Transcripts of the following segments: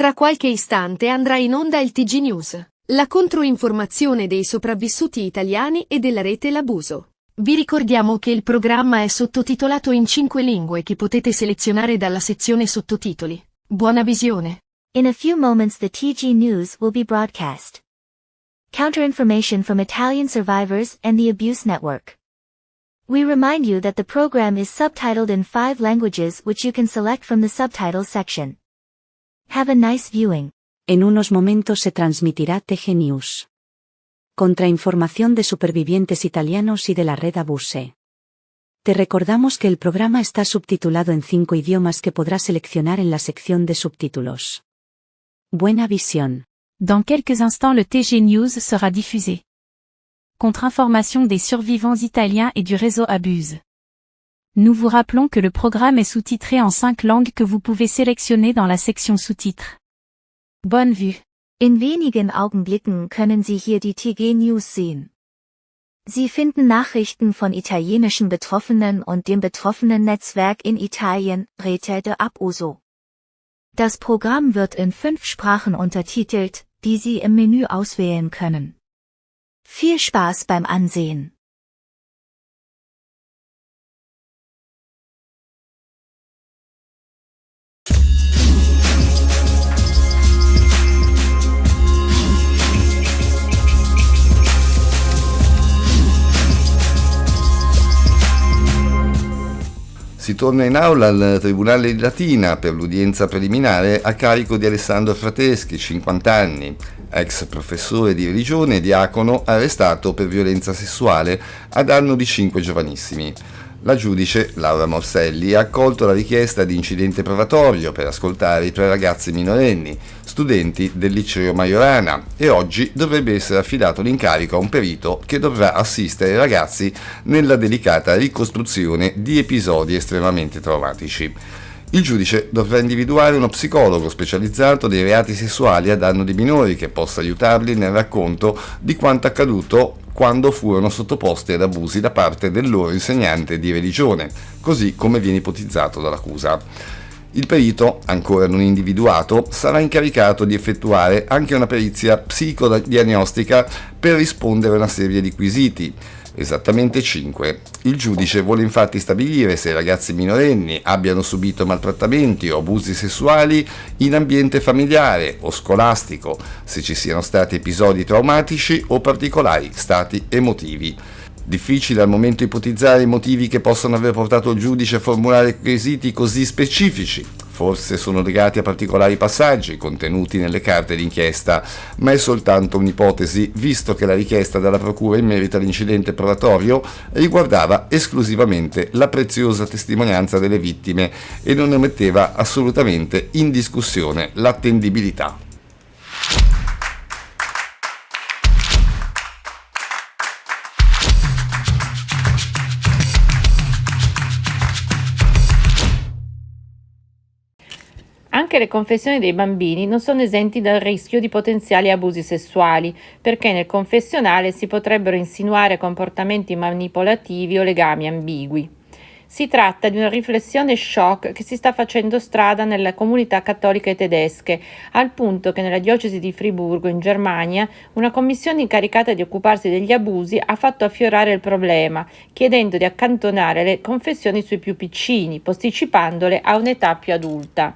Tra qualche istante andrà in onda il TG News, la controinformazione dei sopravvissuti italiani e della rete L'abuso. Vi ricordiamo che il programma è sottotitolato in 5 lingue che potete selezionare dalla sezione sottotitoli. Buona visione. In a few moments the TG News will be broadcast. Counter-information from Italian survivors and the Abuse Network. We remind you that the program is subtitled in 5 languages which you can select from the subtitles section. Have a nice viewing. En unos momentos se transmitirá TG News. Contrainformación de supervivientes italianos y de la red Abuse. Te recordamos que el programa está subtitulado en 5 idiomas que podrás seleccionar en la sección de subtítulos. Buena visión. Dans quelques instants le TG News sera diffusé. Contre-information des survivants italiens et du réseau Abuse. Nous vous rappelons que le programme est sous-titré en 5 langues que vous pouvez sélectionner dans la section sous-titres. Bonne vue. In wenigen Augenblicken können Sie hier die TG News sehen. Sie finden Nachrichten von italienischen Betroffenen und dem betroffenen Netzwerk in Italien, Rete de Abuso. Das Programm wird in 5 Sprachen untertitelt, die Sie im Menü auswählen können. Viel Spaß beim Ansehen. Si torna in aula al Tribunale di Latina per l'udienza preliminare a carico di Alessandro Frateschi, 50 anni, ex professore di religione e diacono arrestato per violenza sessuale a danno di 5 giovanissimi. La giudice, Laura Morselli, ha accolto la richiesta di incidente provatorio per ascoltare i 3 ragazzi minorenni, studenti del liceo Majorana, e oggi dovrebbe essere affidato l'incarico a un perito che dovrà assistere i ragazzi nella delicata ricostruzione di episodi estremamente traumatici. Il giudice dovrà individuare uno psicologo specializzato dei reati sessuali a danno di minori che possa aiutarli nel racconto di quanto accaduto quando furono sottoposti ad abusi da parte del loro insegnante di religione, così come viene ipotizzato dall'accusa. Il perito, ancora non individuato, sarà incaricato di effettuare anche una perizia psicodiagnostica per rispondere a una serie di quesiti, esattamente 5. Il giudice vuole infatti stabilire se i ragazzi minorenni abbiano subito maltrattamenti o abusi sessuali in ambiente familiare o scolastico, se ci siano stati episodi traumatici o particolari stati emotivi. Difficile al momento ipotizzare i motivi che possono aver portato il giudice a formulare quesiti così specifici. Forse sono legati a particolari passaggi contenuti nelle carte d'inchiesta, ma è soltanto un'ipotesi, visto che la richiesta dalla procura in merito all'incidente probatorio riguardava esclusivamente la preziosa testimonianza delle vittime e non ne metteva assolutamente in discussione l'attendibilità. Anche le confessioni dei bambini non sono esenti dal rischio di potenziali abusi sessuali, perché nel confessionale si potrebbero insinuare comportamenti manipolativi o legami ambigui. Si tratta di una riflessione shock che si sta facendo strada nelle comunità cattoliche tedesche, al punto che nella diocesi di Friburgo, in Germania, una commissione incaricata di occuparsi degli abusi ha fatto affiorare il problema, chiedendo di accantonare le confessioni sui più piccini, posticipandole a un'età più adulta.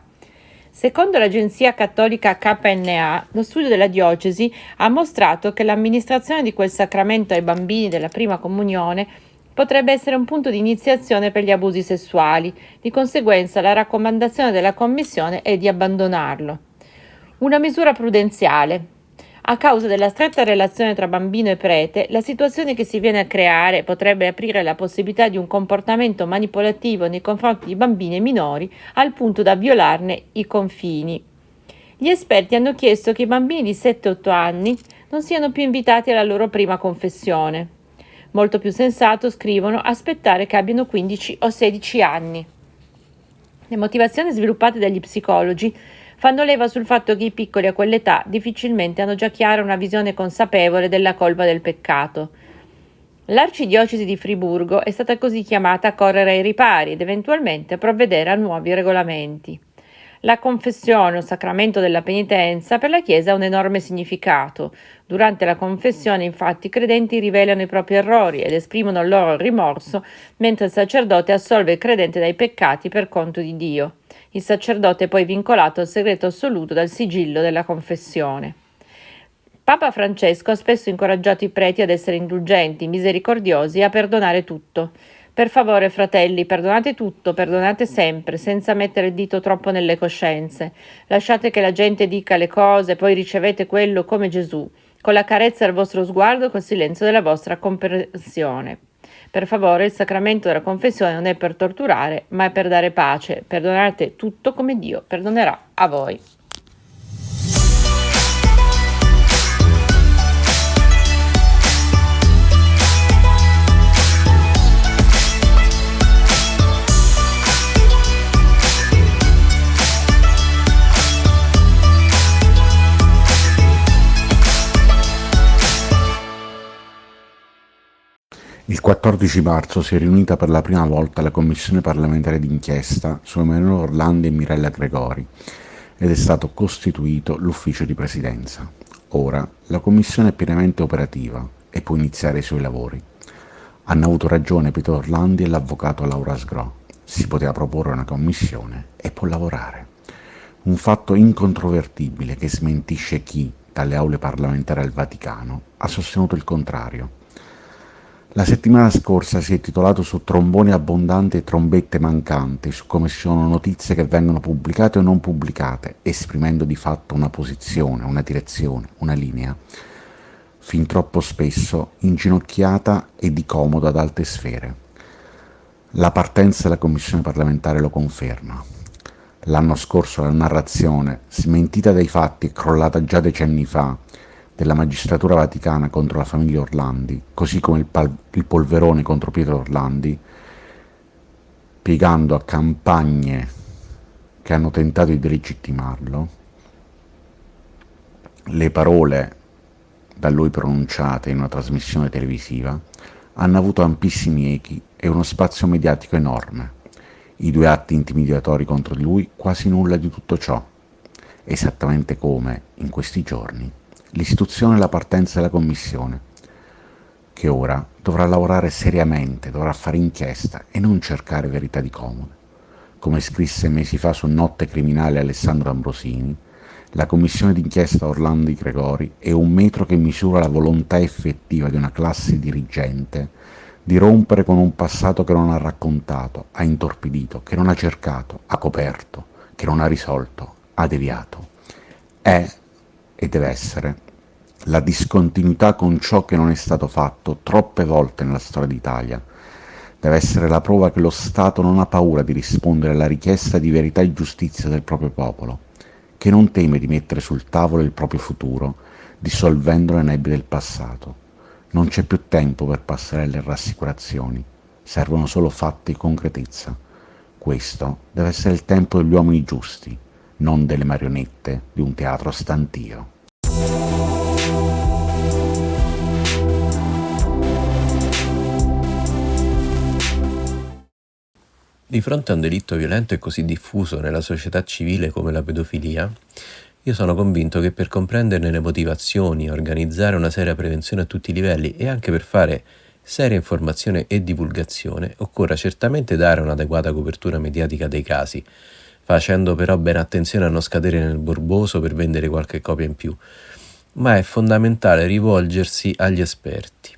Secondo l'agenzia cattolica KNA, lo studio della diocesi ha mostrato che l'amministrazione di quel sacramento ai bambini della prima comunione potrebbe essere un punto di iniziazione per gli abusi sessuali. Di conseguenza, la raccomandazione della Commissione è di abbandonarlo. Una misura prudenziale. A causa della stretta relazione tra bambino e prete, la situazione che si viene a creare potrebbe aprire la possibilità di un comportamento manipolativo nei confronti di bambini e minori al punto da violarne i confini. Gli esperti hanno chiesto che i bambini di 7-8 anni non siano più invitati alla loro prima confessione. Molto più sensato, scrivono, aspettare che abbiano 15 o 16 anni. Le motivazioni sviluppate dagli psicologi fanno leva sul fatto che i piccoli a quell'età difficilmente hanno già chiara una visione consapevole della colpa del peccato. L'arcidiocesi di Friburgo è stata così chiamata a correre ai ripari ed eventualmente a provvedere a nuovi regolamenti. La confessione, o sacramento della penitenza, per la Chiesa ha un enorme significato. Durante la confessione, infatti, i credenti rivelano i propri errori ed esprimono il loro rimorso, mentre il sacerdote assolve il credente dai peccati per conto di Dio. Il sacerdote è poi vincolato al segreto assoluto dal sigillo della confessione. Papa Francesco ha spesso incoraggiato i preti ad essere indulgenti, misericordiosi e a perdonare tutto. Per favore, fratelli, perdonate tutto, perdonate sempre, senza mettere il dito troppo nelle coscienze. Lasciate che la gente dica le cose, poi ricevete quello come Gesù, con la carezza del vostro sguardo e col silenzio della vostra comprensione. Per favore, il sacramento della confessione non è per torturare, ma è per dare pace. Perdonate tutto come Dio perdonerà a voi. Il 14 marzo si è riunita per la prima volta la Commissione parlamentare d'inchiesta su Emanuele Orlandi e Mirella Gregori ed è stato costituito l'ufficio di presidenza. Ora la Commissione è pienamente operativa e può iniziare i suoi lavori. Hanno avuto ragione Pietro Orlandi e l'avvocato Laura Sgro. Si poteva proporre una commissione e può lavorare. Un fatto incontrovertibile che smentisce chi, dalle aule parlamentari al Vaticano, ha sostenuto il contrario. La settimana scorsa si è titolato su tromboni abbondanti e trombette mancanti, su come ci sono notizie che vengono pubblicate o non pubblicate, esprimendo di fatto una posizione, una direzione, una linea, fin troppo spesso inginocchiata e di comodo ad alte sfere. La partenza della Commissione parlamentare lo conferma. L'anno scorso la narrazione, smentita dai fatti e crollata già decenni fa, della magistratura vaticana contro la famiglia Orlandi, così come il polverone contro Pietro Orlandi, piegando a campagne che hanno tentato di delegittimarlo, le parole da lui pronunciate in una trasmissione televisiva hanno avuto ampissimi echi e uno spazio mediatico enorme. I 2 atti intimidatori contro di lui, quasi nulla di tutto ciò, esattamente come, in questi giorni, l'istituzione e la partenza della Commissione, che ora dovrà lavorare seriamente, dovrà fare inchiesta e non cercare verità di comodo. Come scrisse mesi fa su Notte Criminale Alessandro Ambrosini, la Commissione d'inchiesta Orlandi Gregori è un metro che misura la volontà effettiva di una classe dirigente di rompere con un passato che non ha raccontato, ha intorpidito, che non ha cercato, ha coperto, che non ha risolto, ha deviato. È e deve essere la discontinuità con ciò che non è stato fatto troppe volte nella storia d'Italia. Deve essere la prova che lo Stato non ha paura di rispondere alla richiesta di verità e giustizia del proprio popolo, che non teme di mettere sul tavolo il proprio futuro, dissolvendo le nebbie del passato. Non c'è più tempo per passare alle rassicurazioni, servono solo fatti e concretezza. Questo deve essere il tempo degli uomini giusti, non delle marionette di un teatro stantio. Di fronte a un delitto violento e così diffuso nella società civile come la pedofilia, io sono convinto che per comprenderne le motivazioni, organizzare una seria prevenzione a tutti i livelli e anche per fare seria informazione e divulgazione, occorra certamente dare un'adeguata copertura mediatica dei casi, facendo però ben attenzione a non scadere nel morboso per vendere qualche copia in più, ma è fondamentale rivolgersi agli esperti.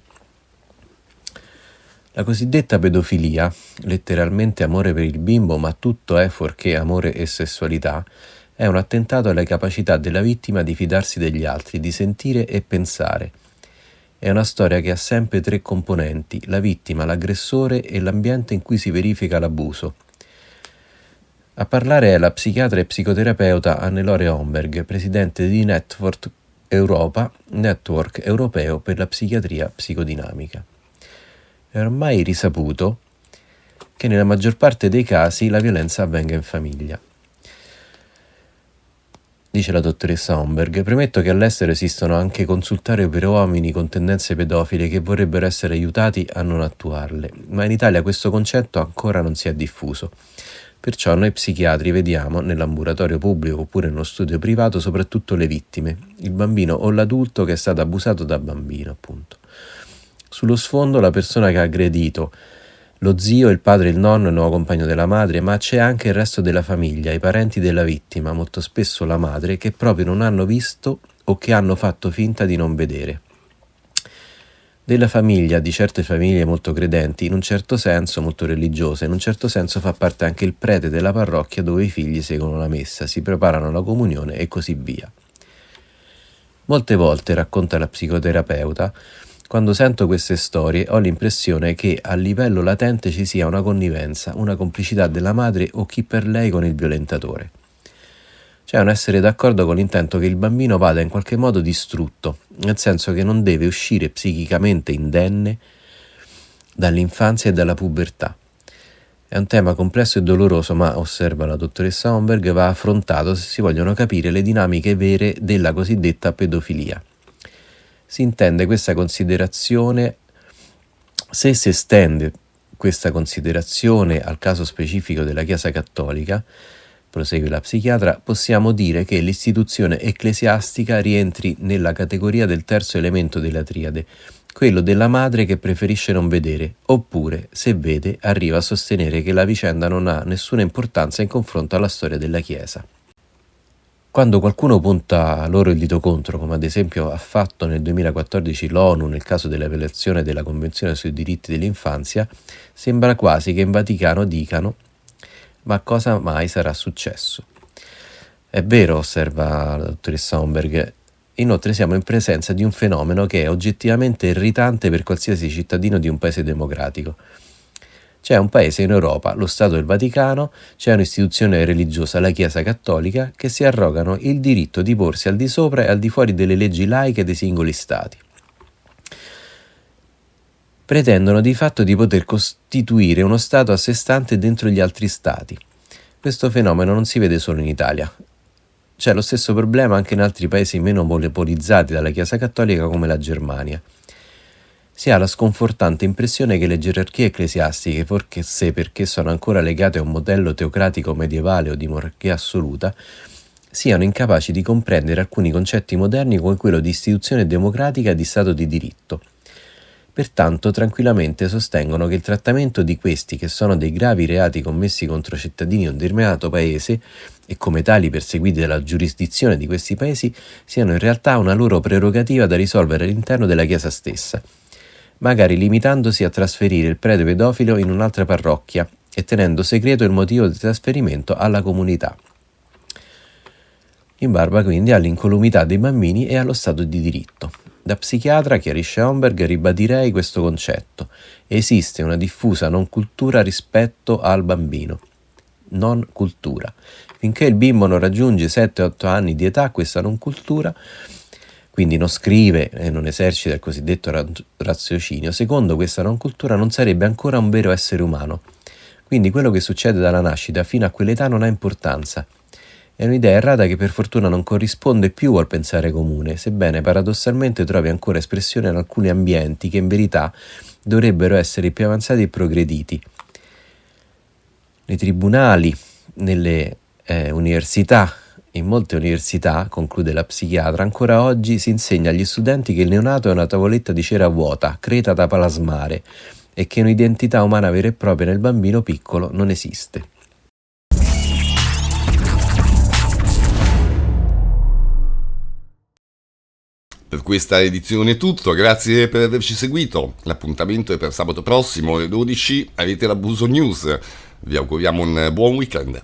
La cosiddetta pedofilia, letteralmente amore per il bimbo, ma tutto è fuorché amore e sessualità, è un attentato alle capacità della vittima di fidarsi degli altri, di sentire e pensare. È una storia che ha sempre 3 componenti: la vittima, l'aggressore e l'ambiente in cui si verifica l'abuso. A parlare è la psichiatra e psicoterapeuta Annelore Homberg, presidente di Network Europa, Network Europeo per la Psichiatria Psicodinamica. È ormai risaputo che nella maggior parte dei casi la violenza avvenga in famiglia. Dice la dottoressa Homberg: premetto che all'estero esistono anche consultori per uomini con tendenze pedofile che vorrebbero essere aiutati a non attuarle, ma in Italia questo concetto ancora non si è diffuso. Perciò noi psichiatri vediamo nell'ambulatorio pubblico oppure nello studio privato soprattutto le vittime, il bambino o l'adulto che è stato abusato da bambino, appunto. Sullo sfondo la persona che ha aggredito, lo zio, il padre, il nonno, il nuovo compagno della madre, ma c'è anche il resto della famiglia, i parenti della vittima, molto spesso la madre, che proprio non hanno visto o che hanno fatto finta di non vedere. Della famiglia, di certe famiglie molto credenti, in un certo senso molto religiose, in un certo senso fa parte anche il prete della parrocchia dove i figli seguono la messa, si preparano alla comunione e così via. Molte volte, racconta la psicoterapeuta, quando sento queste storie ho l'impressione che a livello latente ci sia una connivenza, una complicità della madre o chi per lei con il violentatore. Cioè un essere d'accordo con l'intento che il bambino vada in qualche modo distrutto, nel senso che non deve uscire psichicamente indenne dall'infanzia e dalla pubertà. È un tema complesso e doloroso, ma, osserva la dottoressa Homberg, va affrontato se si vogliono capire le dinamiche vere della cosiddetta pedofilia. Si intende questa considerazione, se si estende questa considerazione al caso specifico della Chiesa Cattolica, prosegue la psichiatra, possiamo dire che l'istituzione ecclesiastica rientri nella categoria del terzo elemento della triade, quello della madre che preferisce non vedere, oppure, se vede, arriva a sostenere che la vicenda non ha nessuna importanza in confronto alla storia della Chiesa. Quando qualcuno punta loro il dito contro, come ad esempio ha fatto nel 2014 l'ONU nel caso della violazione della Convenzione sui diritti dell'infanzia, sembra quasi che in Vaticano dicano «Ma cosa mai sarà successo?» È vero, osserva la dottoressa Homberg, inoltre siamo in presenza di un fenomeno che è oggettivamente irritante per qualsiasi cittadino di un paese democratico. C'è un paese in Europa, lo Stato del Vaticano, c'è un'istituzione religiosa, la Chiesa Cattolica, che si arrogano il diritto di porsi al di sopra e al di fuori delle leggi laiche dei singoli Stati. Pretendono di fatto di poter costituire uno Stato a sé stante dentro gli altri Stati. Questo fenomeno non si vede solo in Italia. C'è lo stesso problema anche in altri paesi meno monopolizzati dalla Chiesa Cattolica come la Germania. Si ha la sconfortante impressione che le gerarchie ecclesiastiche, forse perché sono ancora legate a un modello teocratico medievale o di monarchia assoluta, siano incapaci di comprendere alcuni concetti moderni come quello di istituzione democratica e di Stato di diritto. Pertanto tranquillamente sostengono che il trattamento di questi, che sono dei gravi reati commessi contro cittadini di un determinato paese e come tali perseguiti dalla giurisdizione di questi paesi, siano in realtà una loro prerogativa da risolvere all'interno della Chiesa stessa, magari limitandosi a trasferire il prete pedofilo in un'altra parrocchia e tenendo segreto il motivo di trasferimento alla comunità, in barba quindi all'incolumità dei bambini e allo Stato di diritto. Da psichiatra, chiarisce Homberg, ribadirei questo concetto. Esiste una diffusa non cultura rispetto al bambino. Non cultura. Finché il bimbo non raggiunge 7-8 anni di età, questa non cultura, quindi non scrive e non esercita il cosiddetto raziocinio, secondo questa non cultura non sarebbe ancora un vero essere umano. Quindi quello che succede dalla nascita fino a quell'età non ha importanza. È un'idea errata che per fortuna non corrisponde più al pensare comune, sebbene paradossalmente trovi ancora espressione in alcuni ambienti che in verità dovrebbero essere più avanzati e progrediti. Nei tribunali, nelle università, in molte università, conclude la psichiatra, ancora oggi si insegna agli studenti che il neonato è una tavoletta di cera vuota, creta da plasmare, e che un'identità umana vera e propria nel bambino piccolo non esiste. Per questa edizione è tutto, grazie per averci seguito. L'appuntamento è per sabato prossimo alle 12, avete l'Abuso News. Vi auguriamo un buon weekend.